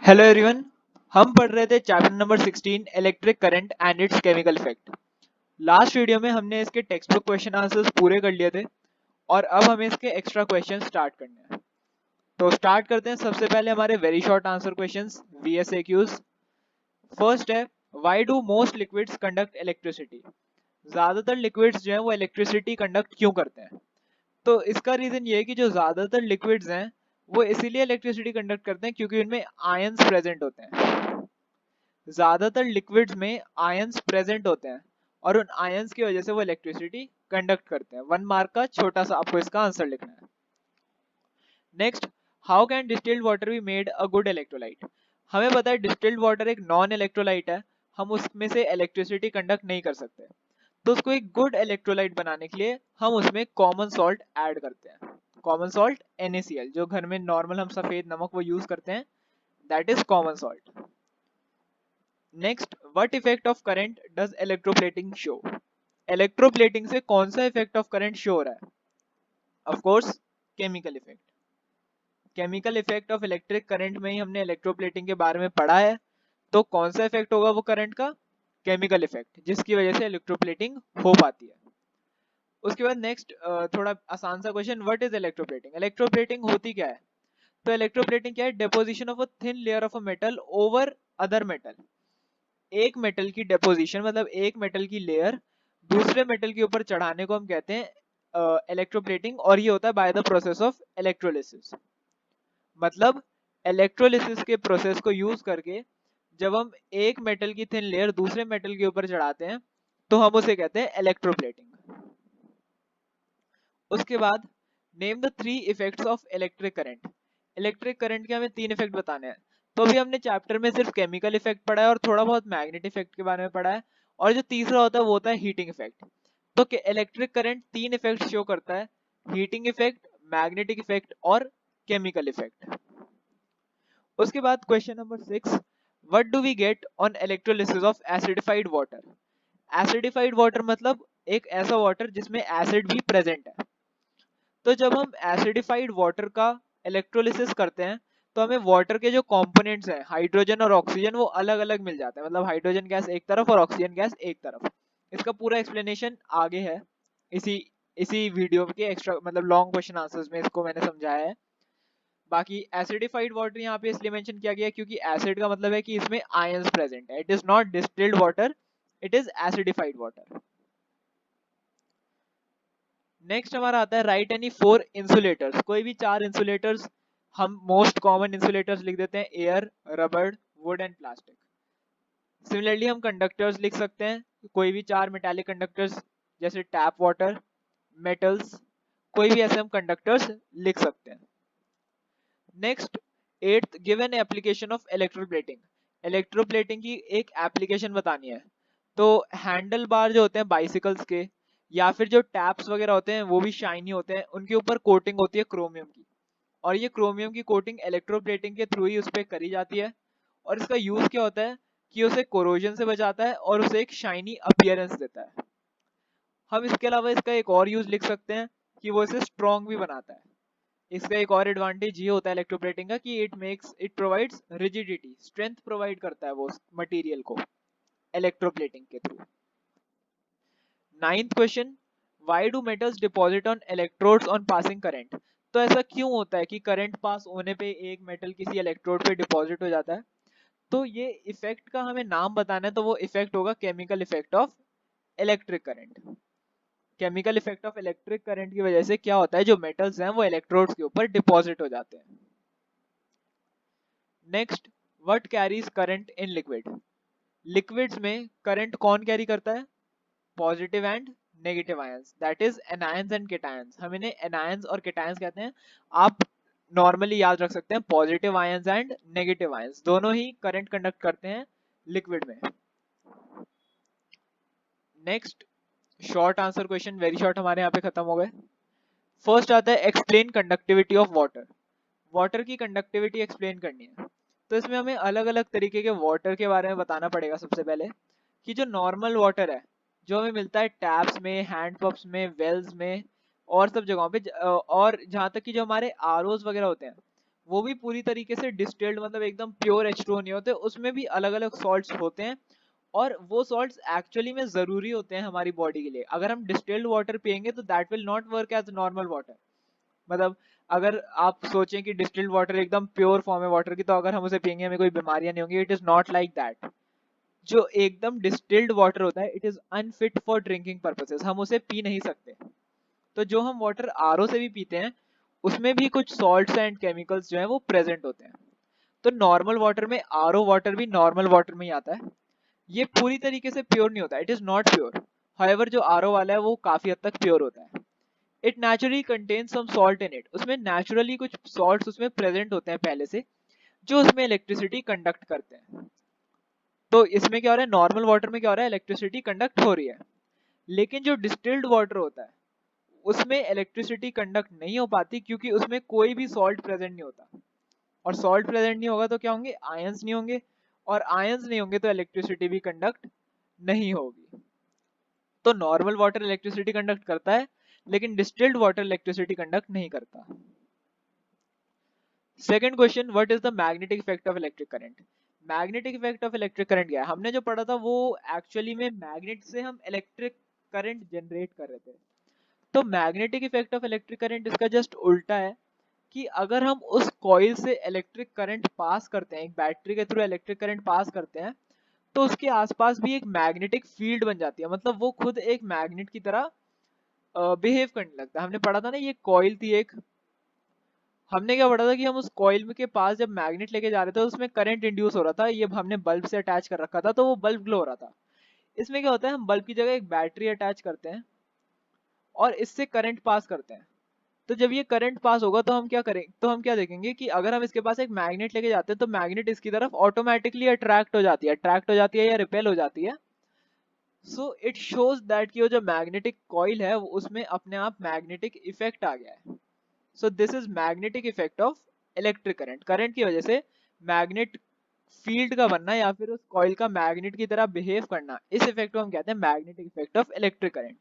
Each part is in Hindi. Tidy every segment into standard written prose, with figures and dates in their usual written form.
Hello everyone. हम पढ़ रहे थे chapter number 16 electric current and it's chemical effect. Last video में हमने इसके टेक्स्ट बुक क्वेश्चन आंसर्स पूरे कर लिए थे और अब हमें इसके एक्स्ट्रा क्वेश्चन स्टार्ट करने हैं। तो स्टार्ट करते हैं। सबसे पहले हमारे very short answer questions VSAQs। First है, why do most liquids conduct electricity? ज्यादातर लिक्विड्स जो है वो इलेक्ट्रिसिटी कंडक्ट क्यों करते हैं? तो इसका रीजन ये है कि जो ज्यादातर लिक्विड्स हैं वो इसीलिए इलेक्ट्रिसिटी कंडक्ट करते हैं क्योंकि उनमें आयंस प्रेजेंट होते हैं। ज्यादातर लिक्विड्स में आयंस प्रेजेंट होते हैं और उन आयंस की वजह से वो इलेक्ट्रिसिटी कंडक्ट करते हैं। 1 मार्क का छोटा सा आपको इसका आंसर लिखना है। Next, how can distilled water be made a good electrolyte? हमें पता है डिस्टिल्ड वाटर एक नॉन इलेक्ट्रोलाइट है, हम उसमें से इलेक्ट्रिसिटी कंडक्ट नहीं कर सकते। तो उसको एक गुड इलेक्ट्रोलाइट बनाने के लिए हम उसमें कॉमन सॉल्ट ऐड करते हैं। कॉमन सॉल्ट NaCl, जो घर में नॉर्मल हम सफेद नमक वो यूज करते हैं, that is common salt. Next, what effect of current does electroplating show? Electroplating से कौन सा इफेक्ट ऑफ करंट शो हो रहा है? Of course, chemical effect. Chemical effect of electric current में ही हमने इलेक्ट्रोप्लेटिंग के बारे में पढ़ा है। तो कौन सा इफेक्ट होगा वो करंट का? केमिकल इफेक्ट, जिसकी वजह से इलेक्ट्रोप्लेटिंग हो पाती है। उसके बाद नेक्स्ट, थोड़ा आसान सा question, what is electroplating? Electroplating होती क्या है? तो इलेक्ट्रोप्लेटिंग क्या है? Deposition of a thin layer of a metal over other metal. एक मेटल की डिपोजिशन मतलब एक मेटल की लेयर दूसरे मेटल के ऊपर चढ़ाने को हम कहते हैं इलेक्ट्रोप्लेटिंग, और ये होता है by the process of electrolysis. मतलब इलेक्ट्रोलिसिस के प्रोसेस को यूज करके जब हम एक मेटल की थिन लेयर दूसरे मेटल के ऊपर चढ़ाते हैं तो हम उसे कहते हैं इलेक्ट्रोप्लेटिंग। उसके बाद, name the 3 effects of electric current. Electric current के हमें 3 इफेक्ट बताने हैं। तो अभी हमने चैप्टर में सिर्फ केमिकल इफेक्ट पढ़ा है और थोड़ा बहुत मैग्नेट इफेक्ट के बारे में पढ़ा है, और जो तीसरा होता है वो होता है हीटिंग इफेक्ट। तो इलेक्ट्रिक करंट 3 इफेक्ट शो करता है, हीटिंग इफेक्ट, मैग्नेटिक इफेक्ट और केमिकल इफेक्ट। उसके बाद question number 6, what do we get on electrolysis of acidified water? Acidified water मतलब एक ऐसा वाटर जिसमें एसिड भी प्रेजेंट है। तो जब हम एसिडिफाइड वाटर का इलेक्ट्रोलिसिस करते हैं तो हमें वाटर के जो कंपोनेंट्स हैं, हाइड्रोजन और ऑक्सीजन, वो अलग अलग मिल जाते हैं। मतलब हाइड्रोजन गैस एक तरफ और ऑक्सीजन गैस एक तरफ। इसका पूरा एक्सप्लेनेशन आगे है, इसी इसी वीडियो के एक्स्ट्रा मतलब लॉन्ग क्वेश्चन आंसर्स में इसको मैंने समझाया है। बाकी एसिडिफाइड वाटर यहाँ पे इसलिए मेंशन किया गया है क्योंकि एसिड का मतलब है कि इसमें आयंस प्रेजेंट है। It is not distilled water, it is acidified water. Next हमारा आता है, राइट एनी 4 इंसुलेटर्स। कोई भी 4 इंसुलेटर्स। हम मोस्ट कॉमन इंसुलेटर्स लिख देते हैं, air, rubber, would and plastic. Similarly हम कंडक्टर्स लिख सकते हैं, कोई भी 4 मेटालिक कंडक्टर्स जैसे टैप वाटर, मेटल्स, कोई भी ऐसे हम कंडक्टर्स लिख सकते हैं। Next, 8th, give an application of electroplating. Electroplating की एक एप्लीकेशन बतानी है। तो हैंडल बार जो होते हैं बाइसिकल्स के, या फिर जो टैप्स वगैरह होते हैं वो भी शाइनी होते हैं, उनके ऊपर कोटिंग होती है क्रोमियम की, और ये क्रोमियम की कोटिंग इलेक्ट्रोप्लेटिंग के थ्रू ही उस पर करी जाती है। और इसका यूज क्या होता है कि उसे कोरोजन से बचाता है और उसे एक शाइनी अपीयरेंस देता है। हम इसके अलावा इसका एक और यूज लिख सकते हैं कि वो इसे स्ट्रॉन्ग भी बनाता है। इसका एक और एडवांटेज ये होता है इलेक्ट्रोप्लेटिंग का कि it provides rigidity, strength provide करता है वो मटेरियल को इलेक्ट्रोप्लेटिंग के through. 9th question, why do metals deposit on electrodes on passing current? तो ऐसा क्यों होता है कि करंट पास होने पे एक मेटल किसी इलेक्ट्रोड पे डिपॉजिट हो जाता है? तो ये इफेक्ट का हमें नाम बताना है, तो वो इफेक्ट होगा chemical effect of electric current. Chemical effect of electric current की वजह से क्या होता है, जो मेटल्स हैं वो इलेक्ट्रोड्स के ऊपर डिपॉजिट हो जाते हैं। Next, what carries current in liquid? Liquids में करंट कौन कैरी करता है? Positive and negative ions, that is anions and cations. हम इन्हें एनायंस और केटायंस कहते हैं। आप नॉर्मली याद रख सकते हैं positive ions and negative ions दोनों ही करंट कंडक्ट करते हैं लिक्विड में। Next, short answer question, very short हमारे यहाँ पे खत्म हो गए। फर्स्ट आता है, explain conductivity of water. Water की कंडक्टिविटी एक्सप्लेन करनी है। तो इसमें हमें अलग अलग तरीके के वाटर के बारे में बताना पड़ेगा। सबसे पहले कि जो नॉर्मल वाटर है जो हमें मिलता है टैप्स में, हैंड पंप्स में, वेल्स में और सब जगहों पे और जहाँ तक कि जो हमारे आरओज वगैरह होते हैं वो भी पूरी तरीके से डिस्टिल्ड, मतलब एकदम प्योर H2O नहीं होते, उसमें भी अलग अलग सॉल्ट्स होते हैं, और वो सॉल्ट्स एक्चुअली में जरूरी होते हैं हमारी बॉडी के लिए। अगर हम डिस्टिल्ड वाटर पियेंगे तो that will not work as normal water. मतलब अगर आप सोचें कि डिस्टिल्ड वाटर एकदम प्योर फॉर्म है वाटर की, तो अगर हम उसे पियेंगे हमें कोई बीमारियां नहीं होंगी, it is not like that. जो एकदम डिस्टिल्ड वाटर होता है it is unfit for drinking purposes, हम उसे पी नहीं सकते। तो जो हम वाटर आरओ से भी पीते हैं उसमें भी कुछ सॉल्ट्स एंड केमिकल्स जो है वो प्रेजेंट होते हैं। तो नॉर्मल वाटर में आरओ वाटर भी नॉर्मल वाटर में ही आता है। ये पूरी तरीके से प्योर नहीं होता, it is not pure. However जो आरओ वाला है वो काफी हद तक प्योर होता है। It naturally contains some salt in it, उसमें नेचुरली कुछ सॉल्ट्स उसमें प्रेजेंट होते हैं पहले से, जो उसमें इलेक्ट्रिसिटी कंडक्ट करते हैं। तो इसमें क्या हो रहा है, नॉर्मल वाटर में क्या हो रहा है, इलेक्ट्रिसिटी कंडक्ट हो रही है। लेकिन जो डिस्टिल्ड वाटर होता है उसमें इलेक्ट्रिसिटी कंडक्ट नहीं हो पाती, क्योंकि उसमें कोई भी सॉल्ट प्रेजेंट नहीं होता। और सॉल्ट प्रेजेंट नहीं होगा तो क्या होंगे, आयंस नहीं होंगे, और आयंस नहीं होंगे तो इलेक्ट्रिसिटी भी कंडक्ट नहीं होगी। तो नॉर्मल वाटर इलेक्ट्रिसिटी कंडक्ट करता है, लेकिन डिस्टिल्ड वाटर इलेक्ट्रिसिटी कंडक्ट नहीं करता। Second question, what is the magnetic effect of electric current. Magnetic effect of electric current क्या है, हमने जो पढ़ा था वो एक्चुअली में मैग्नेट से हम इलेक्ट्रिक करंट जनरेट कर रहे थे। तो magnetic effect of electric current इसका जस्ट उल्टा है, कि अगर हम उस कॉइल से इलेक्ट्रिक करंट पास करते हैं, एक बैटरी के थ्रू इलेक्ट्रिक करंट पास करते हैं, तो उसके आसपास भी एक मैग्नेटिक फील्ड बन जाती है, मतलब वो खुद एक मैग्नेट की तरह बिहेव करने लगता है। हमने पढ़ा था ना, ये कॉइल थी एक, हमने क्या पढ़ा था कि हम उस कॉइल के पास जब मैग्नेट लेके जा रहे थे तो उसमें करंट इंड्यूस हो रहा था, ये हमने बल्ब से अटैच कर रखा था तो वो बल्ब ग्लो हो रहा था। इसमें क्या होता है, हम बल्ब की जगह एक बैटरी अटैच करते हैं और इससे करंट पास करते हैं। तो जब ये करंट पास होगा तो हम क्या करें, तो हम क्या देखेंगे कि अगर हम इसके पास एक मैग्नेट लेके जाते हैं तो मैग्नेट इसकी तरफ ऑटोमेटिकली अट्रैक्ट हो जाती है या रिपेल हो जाती है। सो इट शोज दैट कि वो जो मैग्नेटिक कॉइल है उसमें अपने आप मैग्नेटिक इफेक्ट आ गया है। So this is magnetic effect of electric current. Current की वजह से मैग्नेट फील्ड का बनना या फिर उस कॉइल का मैग्नेट की तरह बिहेव करना, इस इफेक्ट को हम कहते हैं magnetic effect of electric current.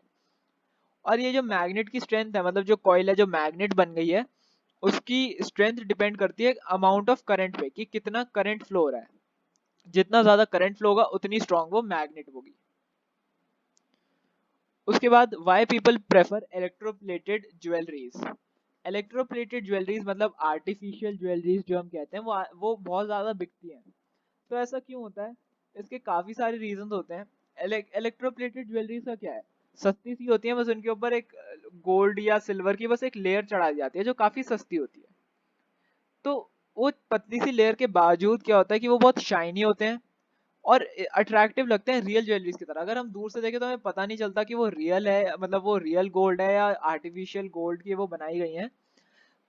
और ये जो मैग्नेट की स्ट्रेंथ है, मतलब जो कॉइल है जो मैग्नेट बन गई है, उसकी स्ट्रेंथ डिपेंड करती है अमाउंट ऑफ करंट पे, कि कितना करंट फ्लो हो रहा है। जितना ज्यादा करंट फ्लो होगा उतनी स्ट्रांग वो मैग्नेट होगी। उसके बाद why people prefer electroplated jewelleries. Electroplated jewelleries मतलब आर्टिफिशियल ज्वेलरीज जो हम कहते हैं वो बहुत ज्यादा बिकती हैं। तो ऐसा क्यों होता है, इसके काफी सारे रीजन होते हैं। इलेक्ट्रोप्लेटेड ज्वेलरीज का क्या है, सस्ती सी होती है, बस उनके ऊपर एक गोल्ड या सिल्वर की बस एक लेयर चढ़ा दी जाती है जो काफी सस्ती होती है। तो वो पतली सी लेयर के बावजूद क्या होता है कि वो बहुत शाइनी होते हैं और अट्रैक्टिव लगते हैं रियल ज्वेलरीज की तरह। अगर हम दूर से देखें तो हमें पता नहीं चलता कि वो रियल है, मतलब वो रियल गोल्ड है या आर्टिफिशियल गोल्ड की वो बनाई गई है।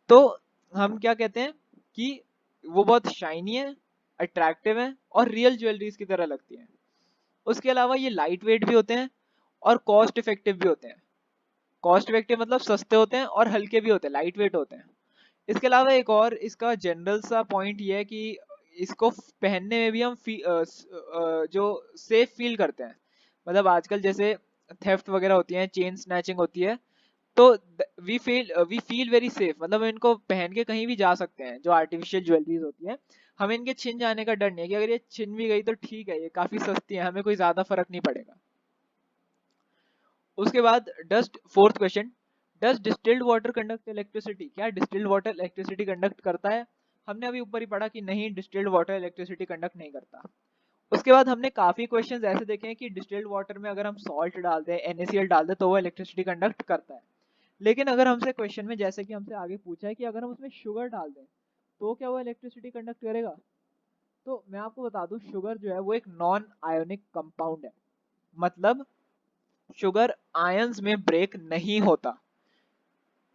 तो हम क्या कहते हैं कि वो बहुत शाइनी है, अट्रैक्टिव है और रियल ज्वेलरीज की तरह लगती है। उसके अलावा ये लाइट वेट भी होते हैं और कॉस्ट इफेक्टिव भी होते हैं। कॉस्ट इफेक्टिव मतलब सस्ते होते हैं और हल्के भी होते हैं, लाइट वेट होते हैं। इसके अलावा एक और इसका जनरल सा पॉइंट ये है कि इसको पहनने में भी हम जो सेफ फील करते हैं। मतलब आजकल जैसे थेफ्ट वगैरह होती है, चेन स्नैचिंग होती है, तो वी फील वेरी सेफ, मतलब हम इनको पहन के कहीं भी जा सकते हैं। जो आर्टिफिशियल ज्वेलरीज होती है हमें इनके छिन जाने का डर नहीं है, कि अगर ये छिन भी गई तो ठीक है, ये काफी सस्ती है, हमें कोई ज्यादा फर्क नहीं पड़ेगा। उसके बाद डस्ट फोर्थ क्वेश्चन, डस डिस्टिल्ड वाटर कंडक्ट इलेक्ट्रिसिटी। क्या डिस्टिल्ड वाटर इलेक्ट्रिसिटी कंडक्ट करता है, हमने अभी ऊपर ही पढ़ा कि नहीं, डिस्टिल्ड वाटर इलेक्ट्रिसिटी कंडक्ट नहीं करता। उसके बाद हमने काफी क्वेश्चंस ऐसे देखे हैं कि डिस्टिल्ड वाटर में अगर हम सॉल्ट डाल दें, NaCl डाल दें, तो वो इलेक्ट्रिसिटी कंडक्ट करता है। लेकिन अगर हमसे क्वेश्चन में जैसे कि हमसे आगे पूछा है कि अगर हम उसमें शुगर डाल दें तो क्या वो इलेक्ट्रिसिटी कंडक्ट करेगा, तो मैं आपको बता दूं, शुगर जो है वो एक नॉन आयोनिक कंपाउंड है। मतलब शुगर आयंस में ब्रेक नहीं होता।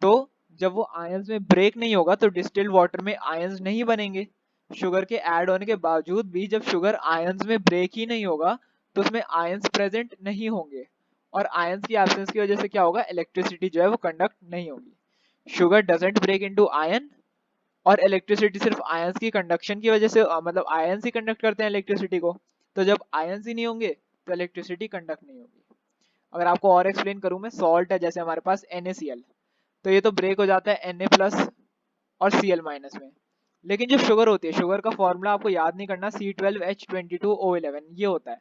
तो जब वो आयंस में ब्रेक नहीं होगा तो डिस्टिल्ड वाटर में आयंस नहीं बनेंगे। शुगर के ऐड होने के बावजूद भी जब शुगर आयंस में ब्रेक ही नहीं होगा तो उसमें आयंस प्रेजेंट नहीं होंगे, और आयंस की एब्सेंस की वजह से क्या होगा, इलेक्ट्रिसिटी जो है वो कंडक्ट नहीं होगी। Sugar doesn't break into ion, और इलेक्ट्रिसिटी सिर्फ आयंस की कंडक्शन की वजह से, मतलब आयंस ही कंडक्ट करते हैं इलेक्ट्रिसिटी को। तो जब आयंस ही नहीं होंगे तो इलेक्ट्रिसिटी कंडक्ट नहीं होगी। अगर आपको और एक्सप्लेन करूं मैं, सॉल्ट है जैसे हमारे पास NaCl, तो ये तो ब्रेक हो जाता है Na प्लस और Cl माइनस में। लेकिन जो शुगर होती है, शुगर का फॉर्मूला आपको याद नहीं करना, C12H22O11 ये होता है।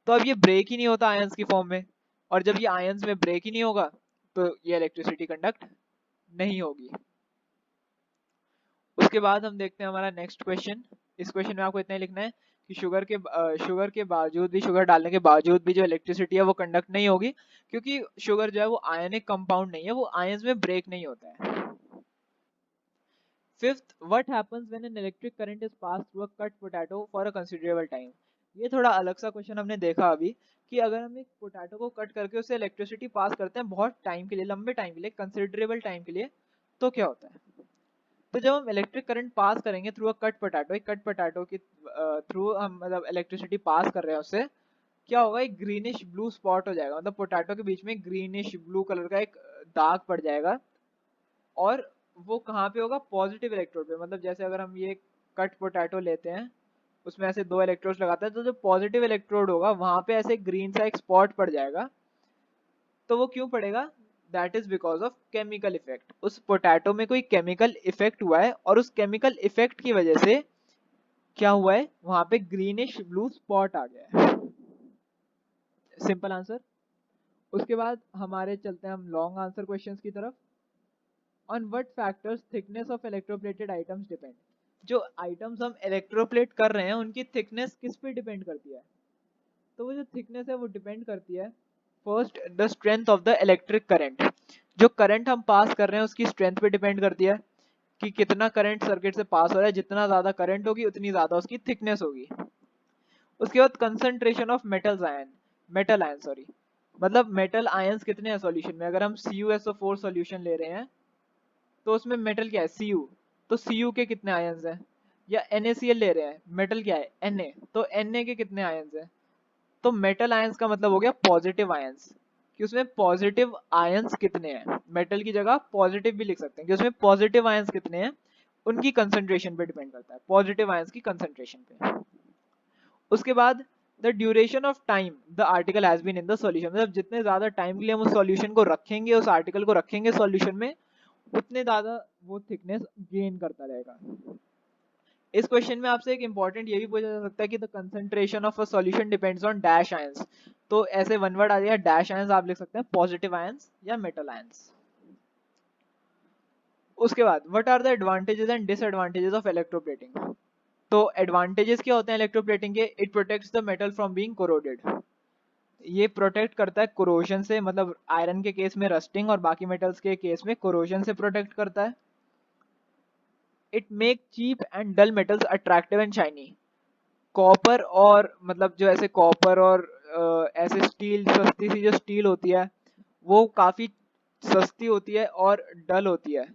तो अब ये ब्रेक ही नहीं होता आयंस की फॉर्म में, और जब ये आयंस में ब्रेक ही नहीं होगा तो ये इलेक्ट्रिसिटी कंडक्ट नहीं होगी। उसके बाद हम देखते हैं हमारा नेक्स्ट क्वेश्चन। इस क्वेश्चन में आपको इतना ही लिखना है कि शुगर के बावजूद भी, शुगर डालने के बावजूद भी जो इलेक्ट्रिसिटी है वो कंडक्ट नहीं होगी, क्योंकि शुगर जो है वो आयनिक कंपाउंड नहीं है, वो आयंस में ब्रेक नहीं होता है। Fifth, what happens when an electric current is pass through a cut potato for a considerable time. ये थोड़ा अलग सा क्वेश्चन हमने देखा अभी, कि अगर हम एक पोटैटो को कट करके उससे इलेक्ट्रिसिटी पास करते हैं बहुत टाइम के लिए, लंबे टाइम के लिए, कंसिडरेबल टाइम के लिए, तो क्या होता है। तो जब हम इलेक्ट्रिक करंट पास करेंगे थ्रू अ कट पोटैटो, एक कट पोटैटो की थ्रू हम मतलब इलेक्ट्रिसिटी पास कर रहे हैं उससे, क्या होगा, एक ग्रीनिश ब्लू स्पॉट हो जाएगा, मतलब पोटैटो के बीच में ग्रीनिश ब्लू कलर का एक दाग पड़ जाएगा। और वो कहाँ पे होगा, पॉजिटिव इलेक्ट्रोड पे। मतलब जैसे अगर हम ये कट पोटैटो लेते हैं, उसमें ऐसे दो इलेक्ट्रोड्स लगाते हैं, तो जो पॉजिटिव इलेक्ट्रोड होगा वहां पे ऐसे ग्रीन सा एक स्पॉट पड़ जाएगा। तो वो क्यों पड़ेगा, that is because of chemical effect. उस पोटैटो में कोई केमिकल इफेक्ट हुआ है, और उस केमिकल इफेक्ट की वजह से क्या हुआ है, वहां पे ग्रीनिश ब्लू स्पॉट आ गया है। Simple answer. उसके बाद हमारे चलते हैं हम लॉन्ग आंसर क्वेश्चंस की तरफ। On what factors thickness of electroplated items depend. जो आइटम्स हम इलेक्ट्रोप्लेट कर रहे हैं उनकी थिकनेस किस पे डिपेंड करती है। तो वो जो थिकनेस है वो डिपेंड करती है, first the strength of the electric current. जो करंट हम पास कर रहे हैं उसकी स्ट्रेंथ पे डिपेंड करती है कि कितना करंट सर्किट से पास हो रहा है, जितना ज्यादा करंट होगी उतनी ज्यादा उसकी थिकनेस होगी। उसके बाद concentration of metal ion sorry, मतलब मेटल आयंस कितने हैं सॉल्यूशन में। अगर हम CuSO4 सॉल्यूशन ले रहे हैं तो उसमें मेटल क्या है, Cu। तो Cu के कितने आयंस हैं, या NaCl ले रहे हैं, मेटल क्या है Na, तो Na के कितने आयंस हैं। तो मेटल आयंस का मतलब हो गया पॉजिटिव आयंस, कि उसमें पॉजिटिव आयंस कितने हैं। मेटल की जगह पॉजिटिव भी लिख सकते हैं कि उसमें पॉजिटिव आयंस कितने हैं, उनकी कंसंट्रेशन पे डिपेंड करता है, पॉजिटिव आयंस की कंसंट्रेशन पे। उसके बाद the duration of time the article has been in the solution, मतलब जितने ज्यादा टाइम के लिए हम उस सॉल्यूशन को रखेंगे, उस आर्टिकल को रखेंगे सॉल्यूशन में, उतने ज्यादा वो थिकनेस गेन करता रहेगा। इस क्वेश्चन में आपसे एक इंपॉर्टेंट ये भी पूछा जा सकता है कि the concentration of a solution depends on dash ions. तो ऐसे वन वर्ड आ जाएगा डैश आयंस, आप लिख सकते हैं पॉजिटिव आयंस या मेटल आयंस। उसके बाद what are the advantages and disadvantages of electroplating. तो एडवांटेजेस क्या होते हैं इलेक्ट्रोप्लेटिंग के, it protects the metal from being corroded. ये प्रोटेक्ट करता है कोरोजन से, मतलब आयरन के केस में रस्टिंग और बाकी मेटल्स के केस में कोरोजन से प्रोटेक्ट करता है। It make cheap and dull metals attractive and shiny. Copper और मतलब जो ऐसे कॉपर और ऐसे स्टील, सस्ती सी जो स्टील होती है वो काफी सस्ती होती है और डल होती है,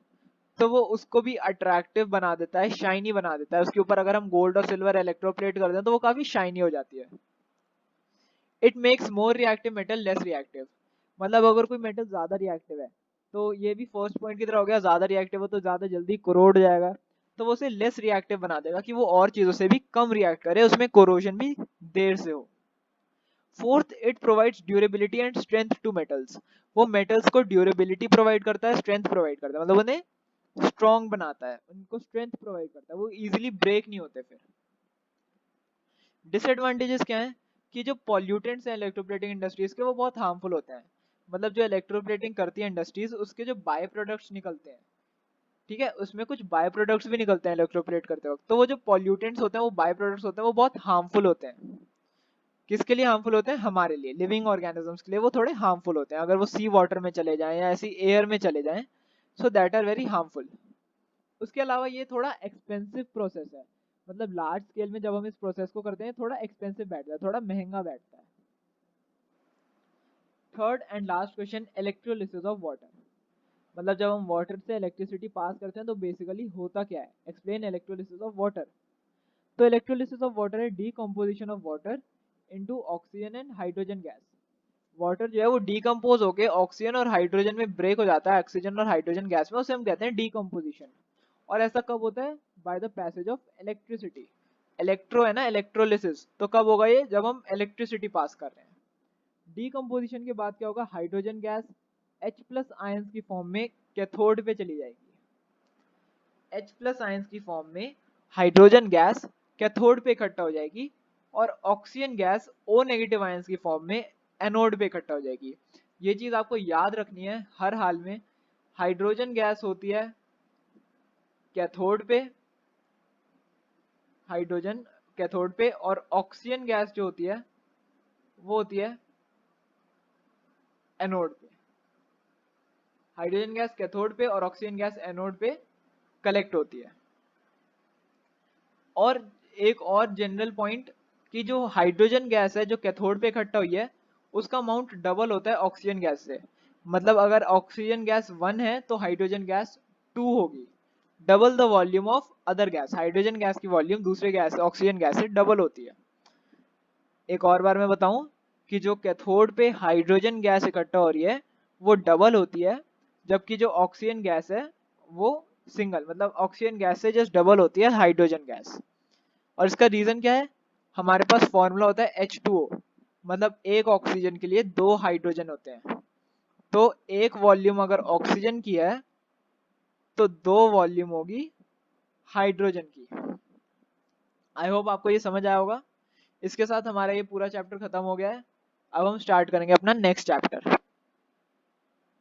तो वो उसको भी अट्रैक्टिव बना देता है, शाइनी बना देता है। उसके ऊपर अगर हम गोल्ड और सिल्वर इलेक्ट्रोप्लेट कर दें तो वो काफी शाइनी हो जाती है। It makes more reactive metal less reactive, मतलब अगर कोई मेटल ज्यादा रिएक्टिव है, तो ये भी फर्स्ट पॉइंट की तरह हो गया, ज्यादा रिएक्टिव हो तो ज्यादा जल्दी कोरोड जाएगा, तो वो उसे लेस रिएक्टिव बना देगा कि वो और चीजों से भी कम रिएक्ट करे, उसमें कोरोजन भी देर से हो। Fourth, it provides durability and strength to metals. वो मेटल्स को ड्यूरेबिलिटी प्रोवाइड करता है, स्ट्रेंथ प्रोवाइड करता है, मतलब उन्हें स्ट्रॉन्ग बनाता है, उनको स्ट्रेंथ प्रोवाइड करता है, वो इजीली ब्रेक नहीं होते फिर। डिसएडवांटेजेस क्या है, कि जो पॉल्यूटेंट्स हैं इलेक्ट्रोप्लेटिंग इंडस्ट्रीज के वो बहुत हार्मफुल होते हैं। मतलब जो इलेक्ट्रोप्लेटिंग करती है इंडस्ट्रीज, उसके जो बाय प्रोडक्ट्स निकलते हैं, ठीक है, उसमें कुछ बाय प्रोडक्ट्स भी निकलते हैं इलेक्ट्रोप्लेट करते वक्त, तो वो जो पॉल्यूटेंट्स होते हैं, वो बाय प्रोडक्ट्स होते हैं, वो बहुत हार्मफुल होते हैं। किसके लिए हार्मफुल होते हैं, हमारे लिए, लिविंग ऑर्गेनिजम्स के लिए वो थोड़े हार्मफुल होते हैं, अगर वो सी वाटर में चले जाएं या ऐसी एयर में चले जाएं, so that are very harmful. उसके अलावा ये थोड़ा एक्सपेंसिव प्रोसेस है, मतलब लार्ज स्केल में जब हम इस प्रोसेस को करते हैं थोड़ा एक्सपेंसिव बैठता है, थोड़ा महंगा बैठता है। Third and last question, electrolysis of water. मतलब जब हम वाटर से इलेक्ट्रिसिटी पास करते हैं तो बेसिकली होता क्या है, एक्सप्लेन इलेक्ट्रोलिसिस ऑफ वाटर। तो इलेक्ट्रोलिसिस ऑफ वाटर है decomposition of water into oxygen and hydrogen gas. Water जो है वो डीकम्पोज होके ऑक्सीजन और हाइड्रोजन में ब्रेक हो जाता है, ऑक्सीजन और हाइड्रोजन गैस में, उसे हम कहते हैं डीकम्पोजिशन। और ऐसा कब होता है, by the passage of electricity. Electro है ना, इलेक्ट्रोलिसिस, तो कब होगा ये, जब हम इलेक्ट्रिसिटी पास कर रहे हैं। डीकम्पोजिशन के बाद क्या होगा, हाइड्रोजन गैस H+ आयंस की फॉर्म में कैथोड पे चली जाएगी। H+ आयंस की फॉर्म में हाइड्रोजन गैस कैथोड पे इकट्ठा हो जाएगी और ऑक्सीजन गैस O- आयंस की फॉर्म में एनोड पे इकट्ठा हो जाएगी। ये चीज आपको याद रखनी है हर हाल में। हाइड्रोजन गैस होती है कैथोड पे, हाइड्रोजन कैथोड पे, और ऑक्सीजन गैस जो होती है वो होती है एनोड पे। हाइड्रोजन गैस कैथोड पे और ऑक्सीजन गैस एनोड पे कलेक्ट होती है। और एक और जनरल पॉइंट कि जो हाइड्रोजन गैस है जो कैथोड पे इकट्ठा हुई है उसका अमाउंट डबल होता है ऑक्सीजन गैस से। मतलब अगर ऑक्सीजन गैस 1 है तो हाइड्रोजन गैस 2 होगी। Double the volume of other gas, hydrogen gas की वॉल्यूम दूसरे गैस ऑक्सीजन गैस से डबल होती है। एक और बार मैं बताऊं कि जो कैथोड पे हाइड्रोजन गैस इकट्ठा हो रही है वो डबल होती है, जबकि जो ऑक्सीजन गैस है वो सिंगल, मतलब ऑक्सीजन गैस से जस्ट डबल होती है हाइड्रोजन गैस। और इसका रीजन क्या है, हमारे पास फॉर्मूला होता है H2O, मतलब एक ऑक्सीजन के लिए 2 हाइड्रोजन होते हैं। तो एक वॉल्यूम अगर ऑक्सीजन की है तो 2 वॉल्यूम होगी हाइड्रोजन की। आई होप आपको ये समझ आया होगा। इसके साथ हमारा ये पूरा चैप्टर खत्म हो गया है। अब हम स्टार्ट करेंगे अपना नेक्स्ट चैप्टर।